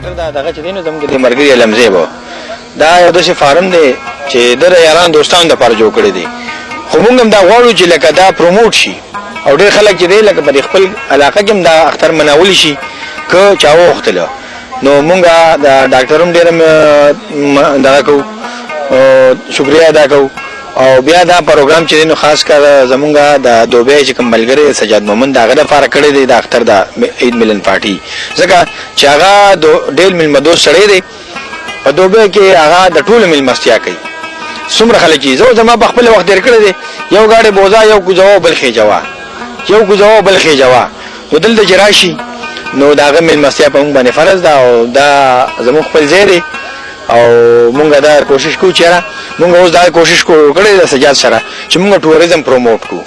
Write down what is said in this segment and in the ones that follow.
ډاکټر دا دغه چې دینو زموږ د مرګري لمزه به دا یو د فارم دی چې د یاران دوستانو د پر جوړ کړی دی خو موږ هم دا غواړو چې لکه دا پروموټ شي او ډېر خلک چې دی لکه په خپل علاقه کې هم دا اختر مناول شي که چا وغوښتله نو موږ د ډاکټر هم ډېر دغه کوو شکریه ادا کوو او بیا دا پروګرام چې نو خاص کر زمونږ د دوبۍ چې کوم ملګری سجاد مومن دا غره فارق کړی دی د اختر د عید ملن پارټي ځکه چې هغه ډېر ملمدو سړی دی په دوبۍ کې هغه د ټول ملمستیا کوي څومره خلک چې زه زما په خپل وخت ډېر کړی دی یو گاډي بوزا یو کوزو بل خېجوا یو کوزو بل خېجوا نو دلته جراشي نو داغه ملمستیا په موږ باندې فرض ده او دا زموږ خپل ځای دی او مونږ دا کوشش کوو چې مونږ اوس دا کوشش کوو کړی د سجاد سره چې مونږ ټوریزم پروموټ کوو.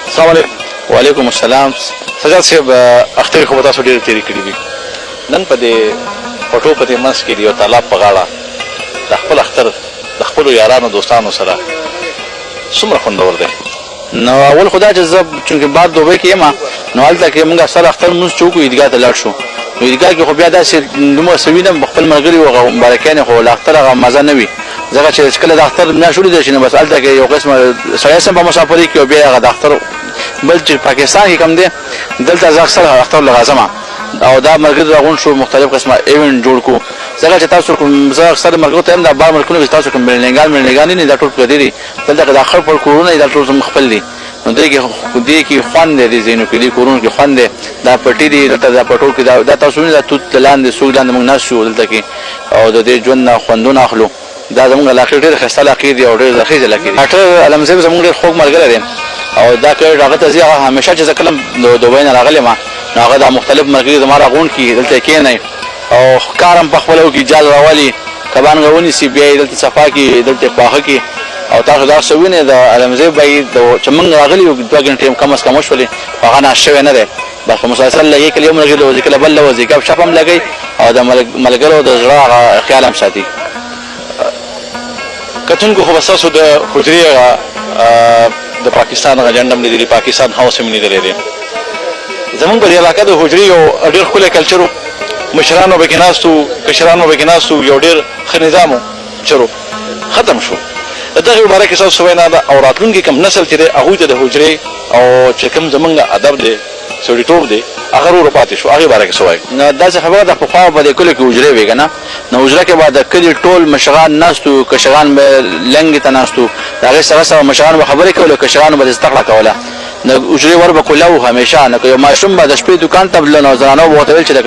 السلام علیکم. وعلیکم السلام. سجاد صاحب اختر خو تاسو ډېر تیری کړی دي نن په دې پټو په دې منځ کې یو تالاب په غاړه د خپل اختر د خپلو یارانو دوستانو سره څومره خوندور دی؟ نو اول خدا چې زه چونکې بعد دوبۍ کې یم نو هلته کې موږ سره اختر لمونځ چې وکړو عیدګاه ته لاړ شو نو عیدګاه کې خو بیا داسې لمونځ سوینه خپل ملګري وو مبارکیانې خو له اختر هغه مزه نه وي ځکه چې کله د اختر میاشت ولیدل شي نو بس هلته کې یو قسمه سړی سم په مسافرۍ کې او بیا هغه د اختر بل چې پاکستان کې کوم دی دلته زه اکثر اختر لغازم او دا مرګ راغون شو مختلف قسمه ایونت جوړ کو ځکه چې تاسو کوم زه اکثر مرګ ته هم دا بار ملکونو کې تاسو کوم ملنګان نه دا ټول پردي دي دلته د اخر پر کورونه دا ټول خپل دي نو دې کې خوند دی زینو کې دي کورونه کې خوند دی دا پټي دي دلته دا پټو کې دا تاسو نه دا توت لاندې سوق لاندې موږ ناس شو دلته کې او د دې ژوند خوندونه اخلو دا زموږ علاقې ډېر ښایسته علاقې دي او ډېر ذخیره علاقې دي ډاکټر علم صاحب زموږ ډېر خوږ ملګری دی او دا کړه هغه ته زه همیشه چې کلم دوبۍ نه راغلی ما نو هغه دا مختلف مرګري زما راغون کې دلته کې نه او کارم په خپلو کې جال راولي کبان غونی سی بیا دلته صفا کې دلته پاخه کې او تاسو دا سوینه د علمزه بای د چمنګ راغلی یو 2 غنټې کم از کم شولې هغه ناشوي نه ده بلکې مسلسل لګي کله یو مرګ له ذکر بل له ذکر شپم لګي او د ملګرو د زړه خیال هم ساتي کتونکو خو بساسو د حجري د پاکستان غجندم لري پاکستان هاوس هم لري دي زمونږ په علاقې د حجري یو ډېر خپل کلچر مشرانو بګیناستو کشرانو بګیناستو یو ډېر ښه نظام چرو ختم شو دغه مبارک تاسو وینا دا او راتلونکي کوم نسل چې هغه ته د حجري او چې کوم زمونږ ادب دی سړیټوب دی هغه ورو پاتې شو هغه بارک سوای نو دا څه خبره ده په خوا په کله کې حجري وي کنه نو حجره کې بعد کلی ټول مشغان ناستو کشغان به لنګ ته ناستو هغه سره مشغان خبرې کوله کشغان به استقلا کوله نو حجري ور به کولاو همیشه نو یو ماشوم به د شپې دکان ته بل نو زنانو بوته ویل چې د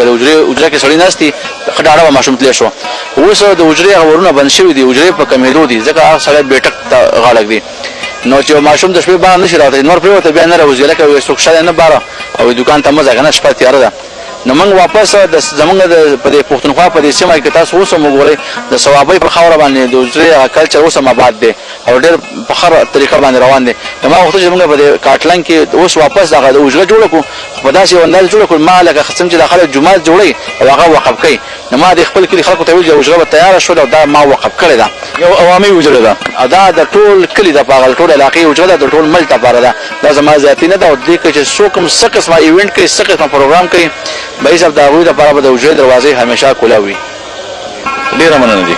حجره کې سړی ناشتي خډاړه ماشوم تل شو اوس د حجري غورونه بند شوی دی حجري په کمیدو دي ځکه هغه سړی بیٹک غاړک دی نو چې ماشوم د شپې باندې نشي راوته نور پریوته بیا نه راوځي لکه یو سوکشاله نه باره او دکان ته مزه کنه شپه تیار ده نو موږ واپس د زمونږ د پښتونخوا په دې سیمه کې تاسو اوس موږ غوړي د ثوابي په خاور باندې د حجري کلچر اوس آباد دی او ډېر په خره طریقه باندې روان دي نو ما وخت چې موږ په کاټلن کې اوس واپس دغه حجره جوړ کړو په داسې انداز جوړ کړو ما لکه ختم چې داخله جمعه جوړي او هغه وقف کړي نو ما د خپل کلی خلکو ته ویل چې حجره تیار شو دا ما وقف کړی دا یو عوامي حجره ده دا د ټول کلی د پاغل ټول علاقې حجره د ټول ملک لپاره ده دا زما ذاتی نه ده او دې کې چې څوک هم څه قسمه ایونت کوي څه قسمه پروګرام کوي به حساب دا غوړي لپاره به د حجرې دروازې همیشه کولاوي ډیره مننه دي